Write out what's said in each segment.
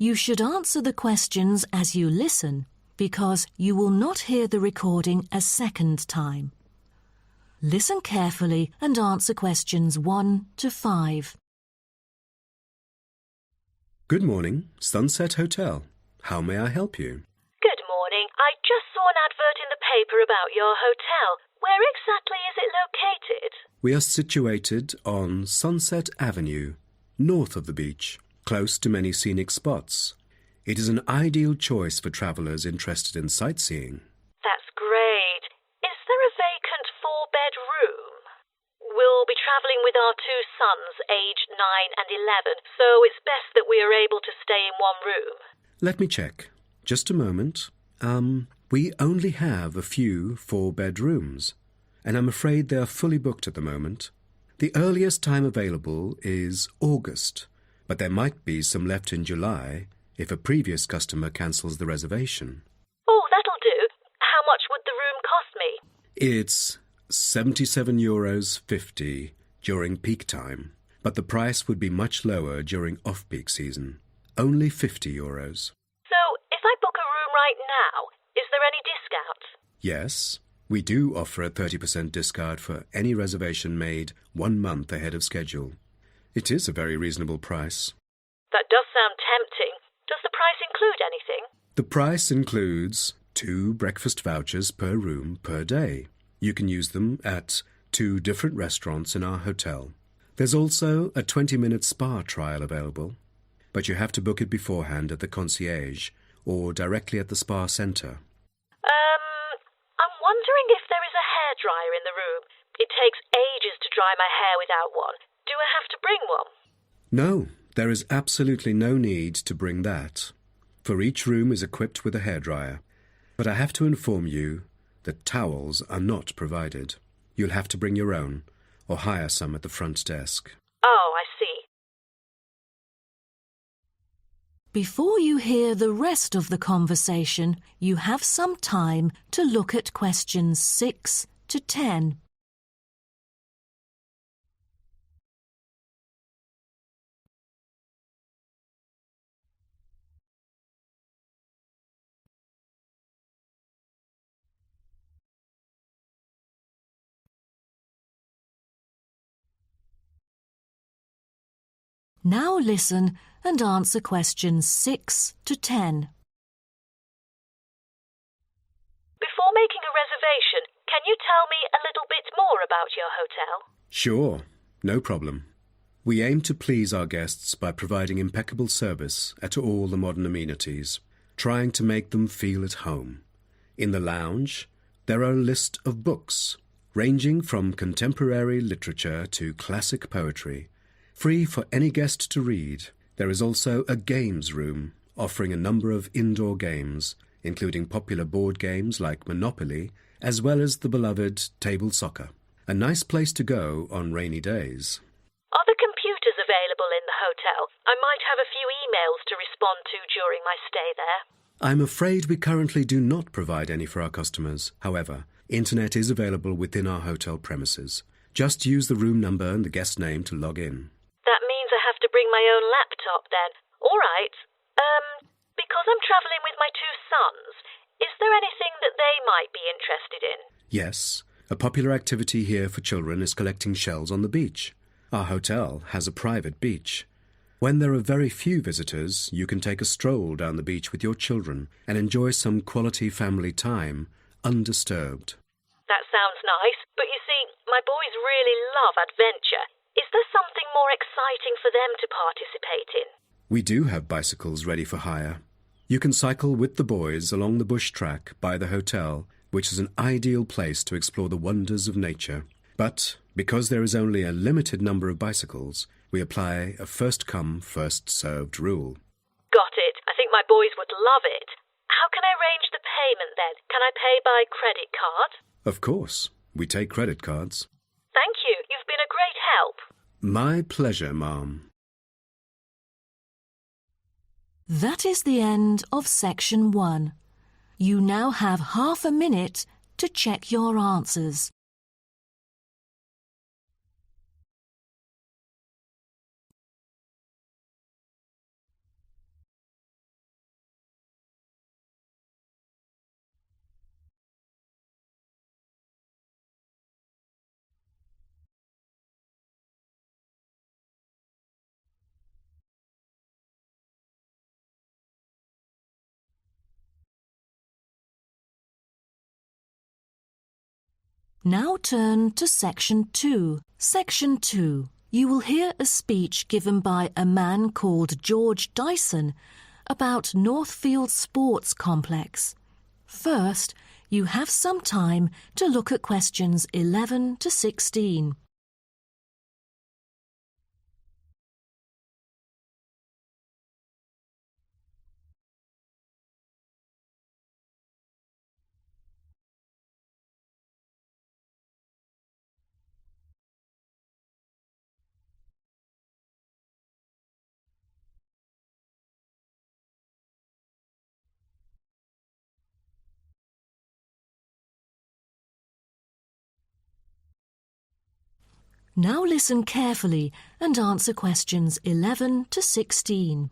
You should answer the questions as you listen, because you will not hear the recording a second time. Listen carefully and answer questions 1 to 5. Good morning, Sunset Hotel. How may I help you? Good morning. I just saw an advert in the paper about your hotel. Where exactly is it located? We are situated on Sunset Avenue, north of the beach, close to many scenic spots. It is an ideal choice for travellers interested in sightseeing. That's great. Is there a vacant 4-bed room? We'll be travelling with our 2 sons, aged 9 and 11, so it's best that we are able to stay in one room. Let me check. Just a moment. We only have a few 4-bed rooms, and I'm afraid they are fully booked at the moment. The earliest time available is August, but there might be some left in July if a previous customer cancels the reservation. Oh, that'll do. How much would the room cost me? It's €77.50 during peak time, but the price would be much lower during off-peak season. Only €50. So, if I book a room right now, is there any discount? Yes, we do offer a 30% discount for any reservation made 1 month ahead of schedule. It is a very reasonable price. That does sound tempting. Does the price include anything? The price includes 2 breakfast vouchers per room per day. You can use them at 2 different restaurants in our hotel. There's also a 20-minute spa trial available, but you have to book it beforehand at the concierge or directly at the spa centre. I'm wondering if there is a hairdryer in the room. It takes ages to dry my hair without one. Do I have to bring one? No, there is absolutely no need to bring that, for each room is equipped with a hairdryer. But I have to inform you that towels are not provided. You'll have to bring your own, or hire some at the front desk. Oh, I see. Before you hear the rest of the conversation, you have some time to look at questions 6 to 10. Now listen and answer questions 6 to 10. Before making a reservation, can you tell me a little bit more about your hotel? Sure, no problem. We aim to please our guests by providing impeccable service at all the modern amenities, trying to make them feel at home. In the lounge, there are a list of books, ranging from contemporary literature to classic poetry, free for any guest to read. There is also a games room, offering a number of indoor games, including popular board games like Monopoly, as well as the beloved table soccer. A nice place to go on rainy days. Are the computers available in the hotel? I might have a few emails to respond to during my stay there. I'm afraid we currently do not provide any for our customers. However, internet is available within our hotel premises. Just use the room number and the guest name to log in. That means I have to bring my own laptop then. All right. Because I'm travelling with my 2 sons, is there anything that they might be interested in? Yes. A popular activity here for children is collecting shells on the beach. Our hotel has a private beach. When there are very few visitors, you can take a stroll down the beach with your children and enjoy some quality family time, undisturbed. That sounds nice, but you see, my boys really love adventure. Is there something more exciting for them to participate in? We do have bicycles ready for hire. You can cycle with the boys along the bush track by the hotel, which is an ideal place to explore the wonders of nature. But because there is only a limited number of bicycles, we apply a first-come, first-served rule. Got it. I think my boys would love it. How can I arrange the payment then? Can I pay by credit card? Of course. We take credit cards. Thank you. You've been a great help. My pleasure, ma'am. That is the end of section 1. You now have half a minute to check your answers. Now turn to Section 2. Section 2. You will hear a speech given by a man called George Dyson about Northfield Sports Complex. First, you have some time to look at questions 11 to 16. Now listen carefully and answer questions 11 to 16.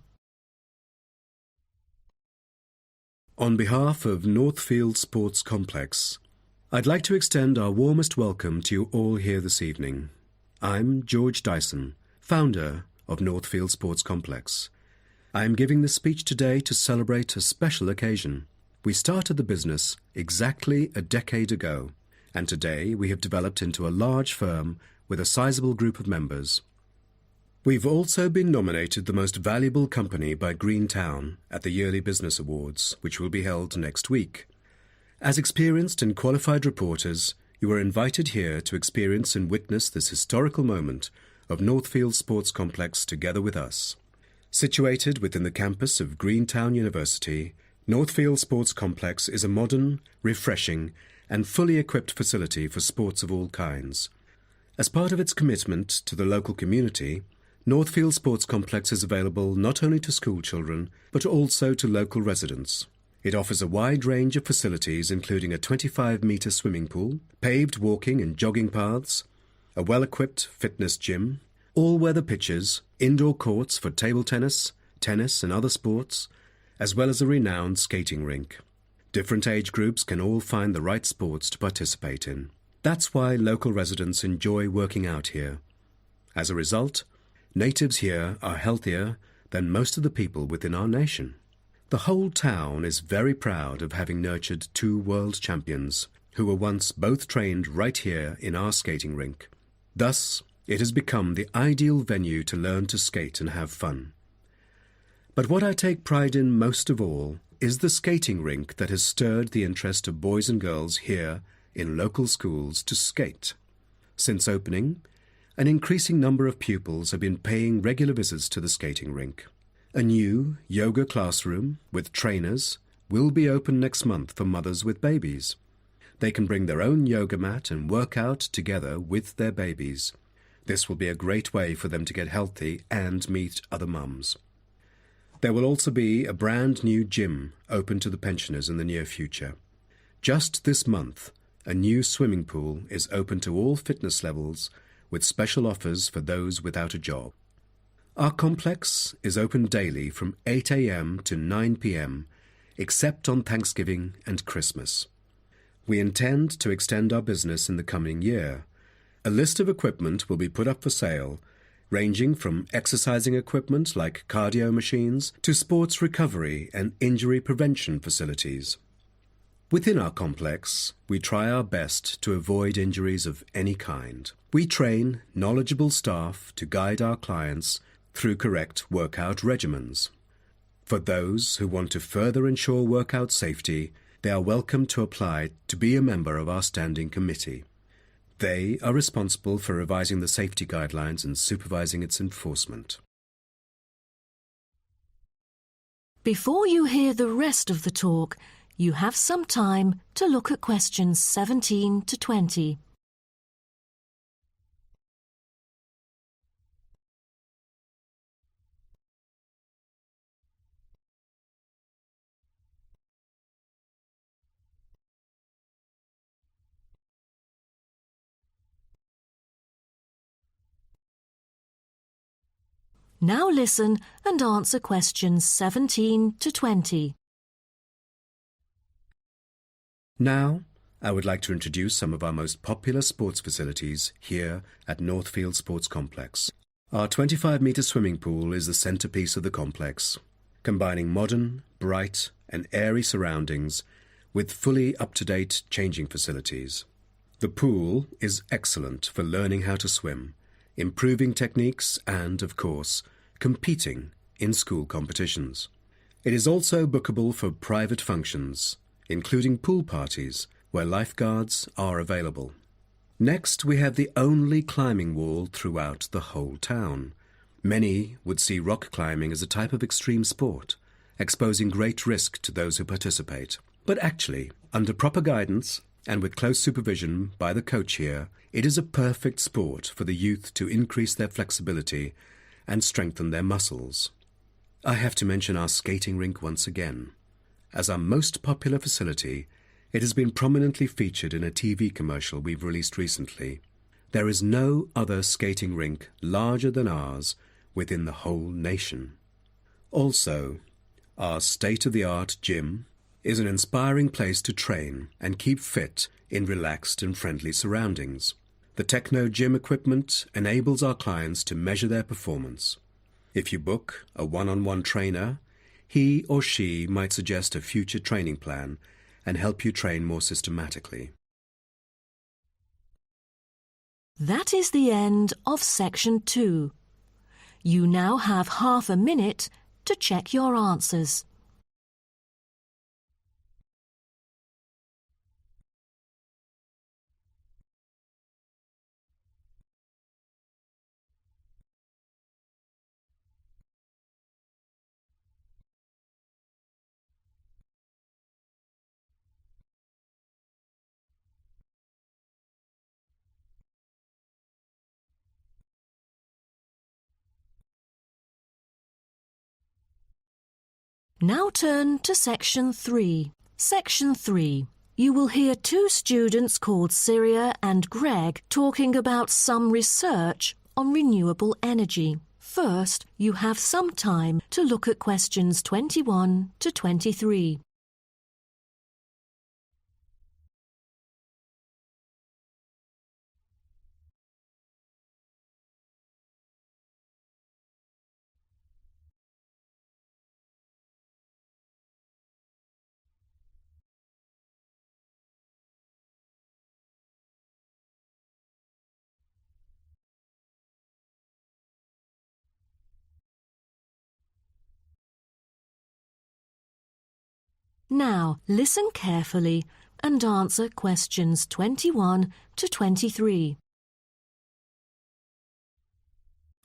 On behalf of Northfield Sports Complex, I'd like to extend our warmest welcome to you all here this evening. I'm George Dyson, founder of Northfield Sports Complex. I am giving this speech today to celebrate a special occasion. We started the business exactly a decade ago, and today we have developed into a large firm with a sizable group of members. We've also been nominated the most valuable company by Greentown at the Yearly Business Awards, which will be held next week. As experienced and qualified reporters, you are invited here to experience and witness this historical moment of Northfield Sports Complex together with us. Situated within the campus of Greentown University, Northfield Sports Complex is a modern, refreshing, and fully equipped facility for sports of all kinds. As part of its commitment to the local community, Northfield Sports Complex is available not only to school children, but also to local residents. It offers a wide range of facilities including a 25-metre swimming pool, paved walking and jogging paths, a well-equipped fitness gym, all-weather pitches, indoor courts for table tennis, tennis and other sports, as well as a renowned skating rink. Different age groups can all find the right sports to participate in. That's why local residents enjoy working out here. As a result, natives here are healthier than most of the people within our nation. The whole town is very proud of having nurtured two world champions who were once both trained right here in our skating rink. Thus, it has become the ideal venue to learn to skate and have fun. But what I take pride in most of all is the skating rink that has stirred the interest of boys and girls here in local schools to skate. Since opening, an increasing number of pupils have been paying regular visits to the skating rink. A new yoga classroom with trainers will be open next month for mothers with babies. They can bring their own yoga mat and work out together with their babies. This will be a great way for them to get healthy and meet other mums. There will also be a brand new gym open to the pensioners in the near future. Just this month, a new swimming pool is open to all fitness levels with special offers for those without a job. Our complex is open daily from 8 a.m. to 9 p.m., except on Thanksgiving and Christmas. We intend to extend our business in the coming year. A list of equipment will be put up for sale, ranging from exercising equipment like cardio machines to sports recovery and injury prevention facilities. Within our complex, we try our best to avoid injuries of any kind. We train knowledgeable staff to guide our clients through correct workout regimens. For those who want to further ensure workout safety, they are welcome to apply to be a member of our standing committee. They are responsible for revising the safety guidelines and supervising its enforcement. Before you hear the rest of the talk, you have some time to look at questions 17 to 20. Now listen and answer questions 17 to 20. Now, I would like to introduce some of our most popular sports facilities here at Northfield Sports Complex. Our 25-metre swimming pool is the centrepiece of the complex, combining modern, bright and airy surroundings with fully up-to-date changing facilities. The pool is excellent for learning how to swim, improving techniques and, of course, competing in school competitions. It is also bookable for private functions, including pool parties where lifeguards are available. Next, we have the only climbing wall throughout the whole town. Many would see rock climbing as a type of extreme sport, exposing great risk to those who participate. But actually, under proper guidance and with close supervision by the coach here, it is a perfect sport for the youth to increase their flexibility and strengthen their muscles. I have to mention our skating rink once again. As our most popular facility, it has been prominently featured in a TV commercial we've released recently. There is no other skating rink larger than ours within the whole nation. Also, our state-of-the-art gym is an inspiring place to train and keep fit in relaxed and friendly surroundings. The Techno gym equipment enables our clients to measure their performance. If you book a one-on-one trainer, he or she might suggest a future training plan and help you train more systematically. That is the end of section 2. You now have half a minute to check your answers. Now turn to section 3. Section 3. You will hear two students called Syria and Greg talking about some research on renewable energy. First, you have some time to look at questions 21 to 23. Now, listen carefully and answer questions 21 to 23.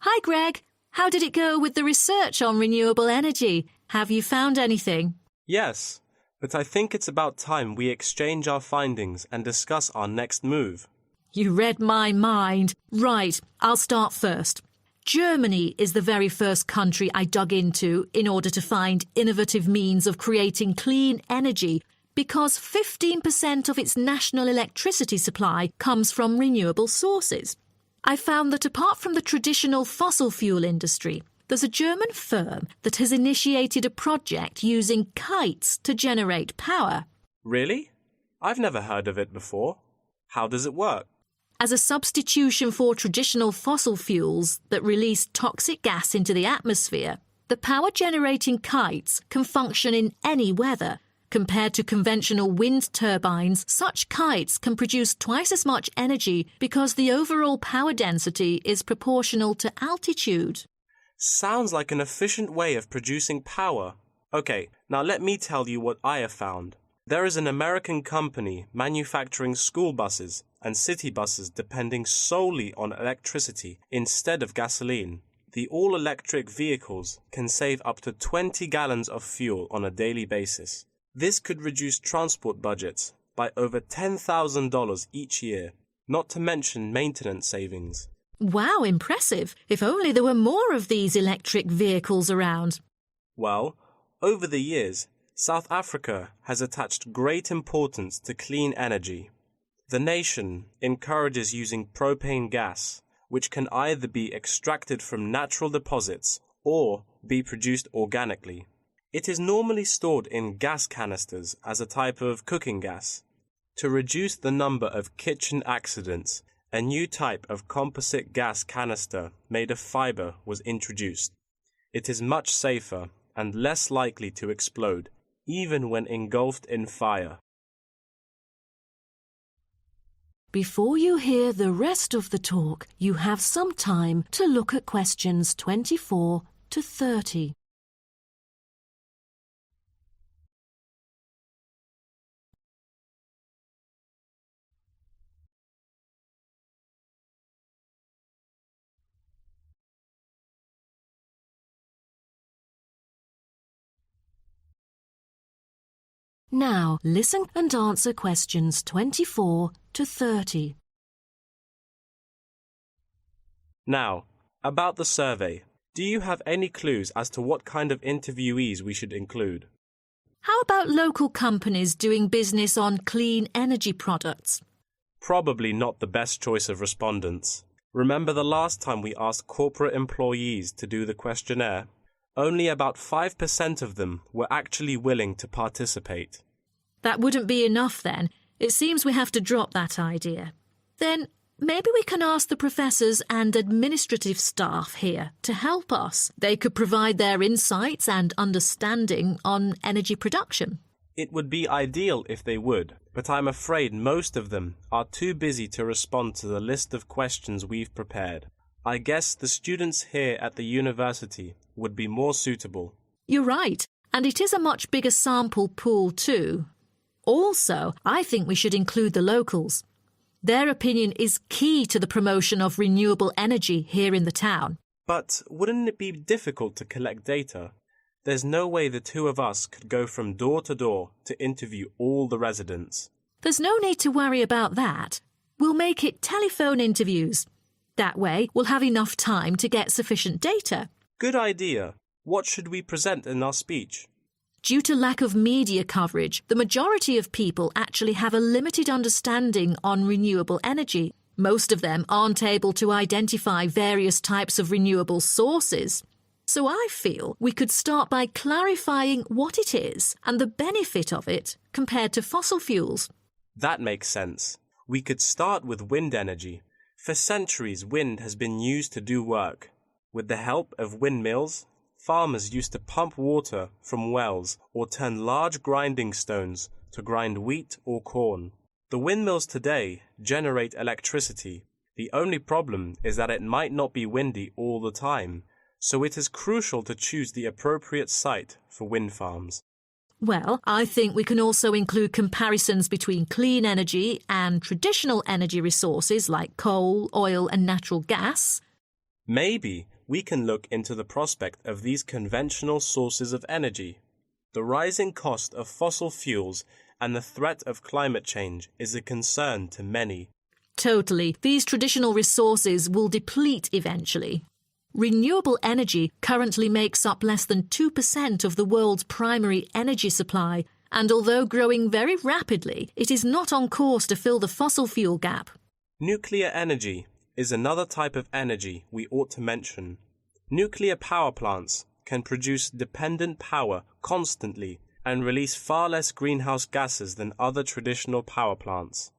Hi, Greg. How did it go with the research on renewable energy? Have you found anything? Yes, but I think it's about time we exchange our findings and discuss our next move. You read my mind. Right, I'll start first. Germany is the very first country I dug into in order to find innovative means of creating clean energy because 15% of its national electricity supply comes from renewable sources. I found that apart from the traditional fossil fuel industry, there's a German firm that has initiated a project using kites to generate power. Really? I've never heard of it before. How does it work? As a substitution for traditional fossil fuels that release toxic gas into the atmosphere, the power-generating kites can function in any weather. Compared to conventional wind turbines, such kites can produce twice as much energy because the overall power density is proportional to altitude. Sounds like an efficient way of producing power. Okay, now let me tell you what I have found. There is an American company manufacturing school buses and city buses depending solely on electricity instead of gasoline. The all-electric vehicles can save up to 20 gallons of fuel on a daily basis. This could reduce transport budgets by over $10,000 each year, not to mention maintenance savings. Wow, impressive. If only there were more of these electric vehicles around. Well, over the years, South Africa has attached great importance to clean energy. The nation encourages using propane gas, which can either be extracted from natural deposits or be produced organically. It is normally stored in gas canisters as a type of cooking gas. To reduce the number of kitchen accidents, a new type of composite gas canister made of fiber was introduced. It is much safer and less likely to explode, even when engulfed in fire. Before you hear the rest of the talk, you have some time to look at questions 24 to 30. Now, listen and answer questions 24 to 30. Now, about the survey. Do you have any clues as to what kind of interviewees we should include? How about local companies doing business on clean energy products? Probably not the best choice of respondents. Remember the last time we asked corporate employees to do the questionnaire? Only about 5% of them were actually willing to participate. That wouldn't be enough then. It seems we have to drop that idea. Then maybe we can ask the professors and administrative staff here to help us. They could provide their insights and understanding on energy production. It would be ideal if they would, but I'm afraid most of them are too busy to respond to the list of questions we've prepared. I guess the students here at the university would be more suitable. You're right, and it is a much bigger sample pool too. Also, I think we should include the locals. Their opinion is key to the promotion of renewable energy here in the town. But wouldn't it be difficult to collect data? There's no way the two of us could go from door to door to interview all the residents. There's no need to worry about that. We'll make it telephone interviews. That way, we'll have enough time to get sufficient data. Good idea. What should we present in our speech? Due to lack of media coverage, the majority of people actually have a limited understanding on renewable energy. Most of them aren't able to identify various types of renewable sources. So I feel we could start by clarifying what it is and the benefit of it compared to fossil fuels. That makes sense. We could start with wind energy. For centuries, wind has been used to do work. With the help of windmills, farmers used to pump water from wells or turn large grinding stones to grind wheat or corn. The windmills today generate electricity. The only problem is that it might not be windy all the time, so it is crucial to choose the appropriate site for wind farms. Well, I think we can also include comparisons between clean energy and traditional energy resources like coal, oil and natural gas. Maybe we can look into the prospect of these conventional sources of energy. The rising cost of fossil fuels and the threat of climate change is a concern to many. Totally. These traditional resources will deplete eventually. Renewable energy currently makes up less than 2% of the world's primary energy supply, and although growing very rapidly, it is not on course to fill the fossil fuel gap. Nuclear energy is another type of energy we ought to mention. Nuclear power plants can produce dependent power constantly and release far less greenhouse gases than other traditional power plants.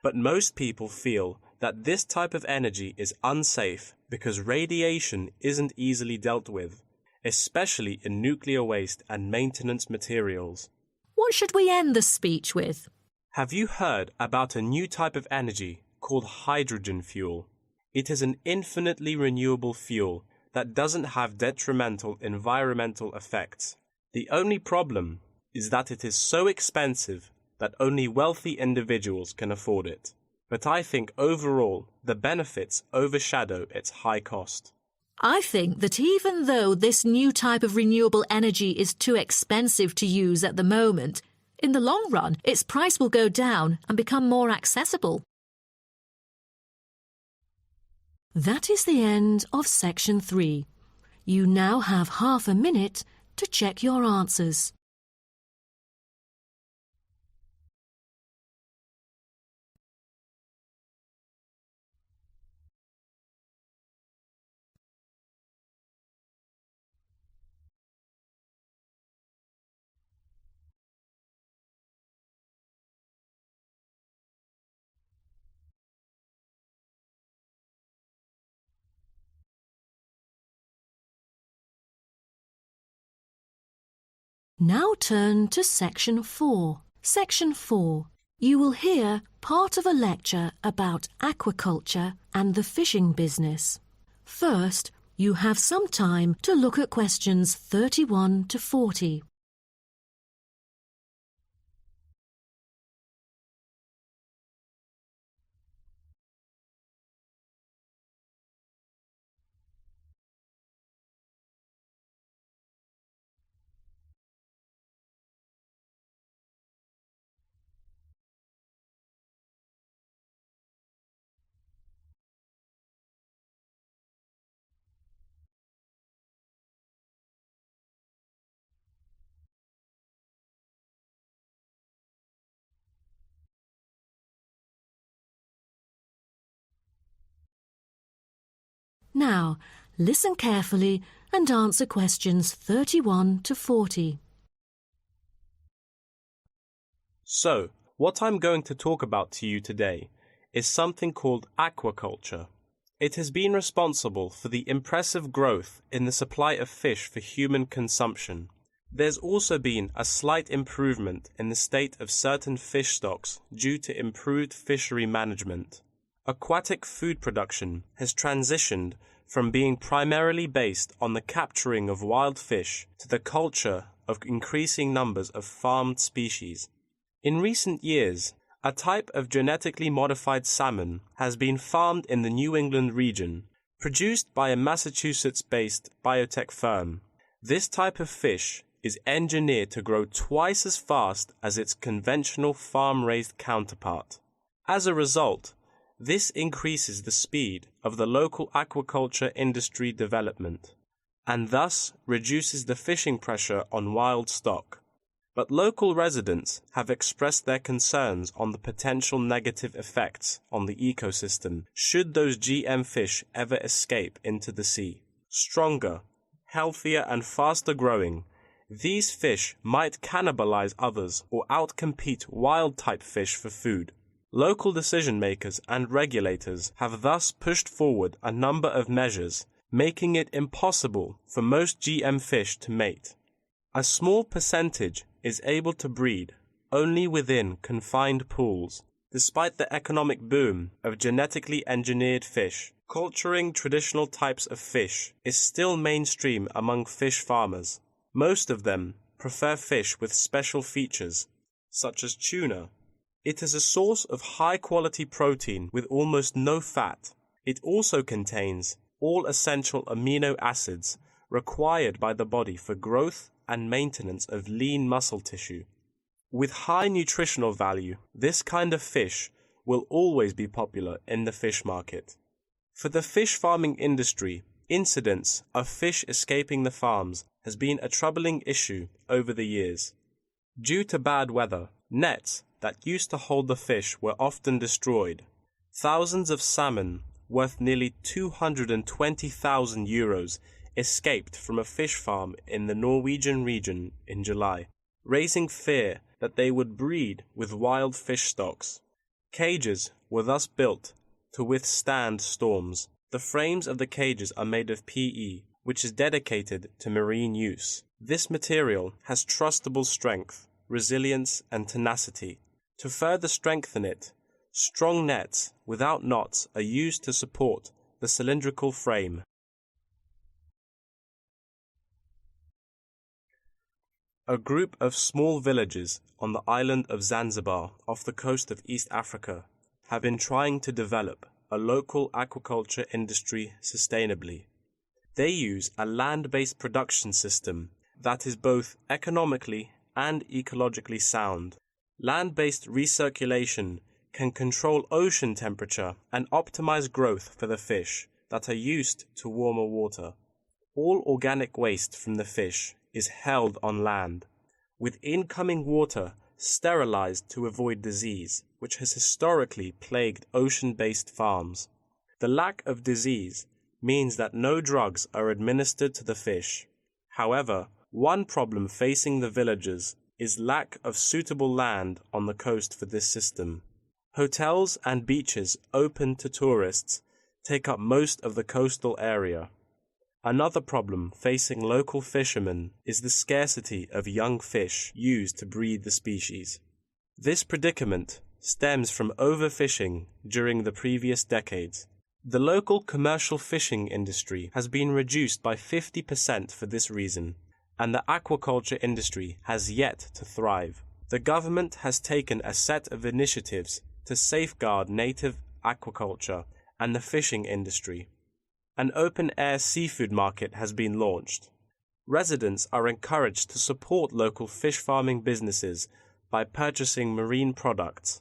But most people feel that this type of energy is unsafe because radiation isn't easily dealt with, especially in nuclear waste and maintenance materials. What should we end the speech with? Have you heard about a new type of energy called hydrogen fuel? It is an infinitely renewable fuel that doesn't have detrimental environmental effects. The only problem is that it is so expensive that only wealthy individuals can afford it. But I think overall the benefits overshadow its high cost. I think that even though this new type of renewable energy is too expensive to use at the moment, in the long run its price will go down and become more accessible. That is the end of section 3. You now have half a minute to check your answers. Now turn to section 4. Section 4. You will hear part of a lecture about aquaculture and the fishing business. First, you have some time to look at questions 31 to 40. Now, listen carefully and answer questions 31 to 40. So, what I'm going to talk about to you today is something called aquaculture. It has been responsible for the impressive growth in the supply of fish for human consumption. There's also been a slight improvement in the state of certain fish stocks due to improved fishery management. Aquatic food production has transitioned from being primarily based on the capturing of wild fish to the culture of increasing numbers of farmed species. In recent years, a type of genetically modified salmon has been farmed in the New England region, produced by a Massachusetts-based biotech firm. This type of fish is engineered to grow twice as fast as its conventional farm-raised counterpart. As a result, this increases the speed of the local aquaculture industry development, and thus reduces the fishing pressure on wild stock. But local residents have expressed their concerns on the potential negative effects on the ecosystem should those GM fish ever escape into the sea. Stronger, healthier and faster growing, these fish might cannibalize others or outcompete wild-type fish for food. Local decision-makers and regulators have thus pushed forward a number of measures, making it impossible for most GM fish to mate. A small percentage is able to breed only within confined pools. Despite the economic boom of genetically engineered fish, culturing traditional types of fish is still mainstream among fish farmers. Most of them prefer fish with special features, such as tuna. It is a source of high-quality protein with almost no fat. It also contains all essential amino acids required by the body for growth and maintenance of lean muscle tissue. With high nutritional value, this kind of fish will always be popular in the fish market. For the fish farming industry, incidents of fish escaping the farms has been a troubling issue over the years. Due to bad weather, nets that used to hold the fish were often destroyed. Thousands of salmon, worth nearly 220,000 euros, escaped from a fish farm in the Norwegian region in July, raising fear that they would breed with wild fish stocks. Cages were thus built to withstand storms. The frames of the cages are made of PE, which is dedicated to marine use. This material has trustable strength, resilience, and tenacity. To further strengthen it, strong nets without knots are used to support the cylindrical frame. A group of small villages on the island of Zanzibar off the coast of East Africa have been trying to develop a local aquaculture industry sustainably. They use a land-based production system that is both economically and ecologically sound. Land-based recirculation can control ocean temperature and optimize growth for the fish that are used to warmer water. All organic waste from the fish is held on land, with incoming water sterilized to avoid disease, which has historically plagued ocean-based farms. The lack of disease means that no drugs are administered to the fish. However, one problem facing the villagers is lack of suitable land on the coast for this system. Hotels and beaches open to tourists take up most of the coastal area. Another problem facing local fishermen is the scarcity of young fish used to breed the species. This predicament stems from overfishing during the previous decades. The local commercial fishing industry has been reduced by 50% for this reason, and the aquaculture industry has yet to thrive. The government has taken a set of initiatives to safeguard native aquaculture and the fishing industry. An open-air seafood market has been launched. Residents are encouraged to support local fish farming businesses by purchasing marine products.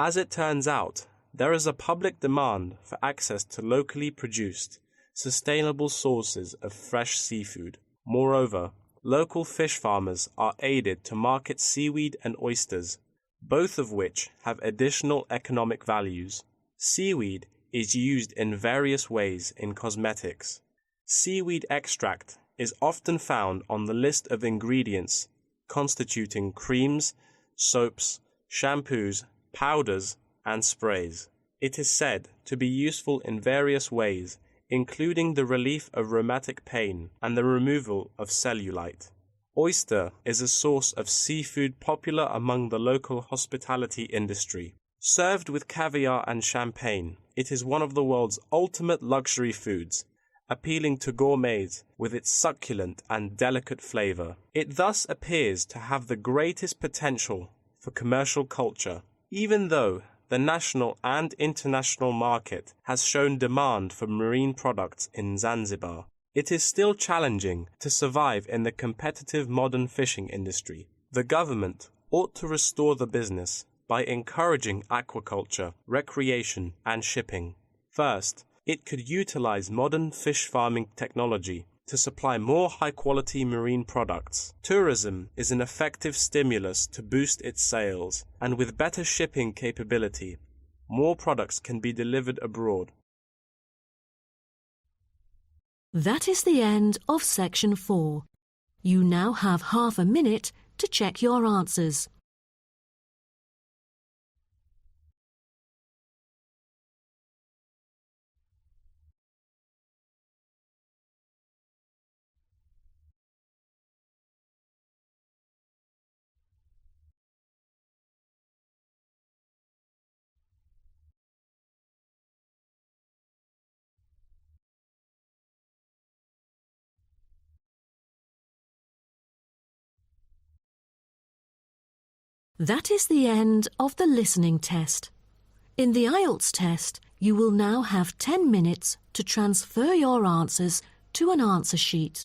As it turns out, there is a public demand for access to locally produced, sustainable sources of fresh seafood. Moreover, local fish farmers are aided to market seaweed and oysters, both of which have additional economic values. Seaweed is used in various ways in cosmetics. Seaweed extract is often found on the list of ingredients constituting creams, soaps, shampoos, powders, and sprays. It is said to be useful in various ways, including the relief of rheumatic pain and the removal of cellulite. Oyster is a source of seafood popular among the local hospitality industry. Served with caviar and champagne, it is one of the world's ultimate luxury foods, appealing to gourmets with its succulent and delicate flavor. It thus appears to have the greatest potential for commercial culture, even though the national and international market has shown demand for marine products in Zanzibar. It is still challenging to survive in the competitive modern fishing industry. The government ought to restore the business by encouraging aquaculture, recreation, and shipping. First, it could utilize modern fish farming technology to supply more high-quality marine products. Tourism is an effective stimulus to boost its sales, and with better shipping capability, more products can be delivered abroad. That is the end of section 4. You now have half a minute to check your answers. That is the end of the listening test. In the Ielts test, you will now have 10 minutes to transfer your answers to an answer sheet.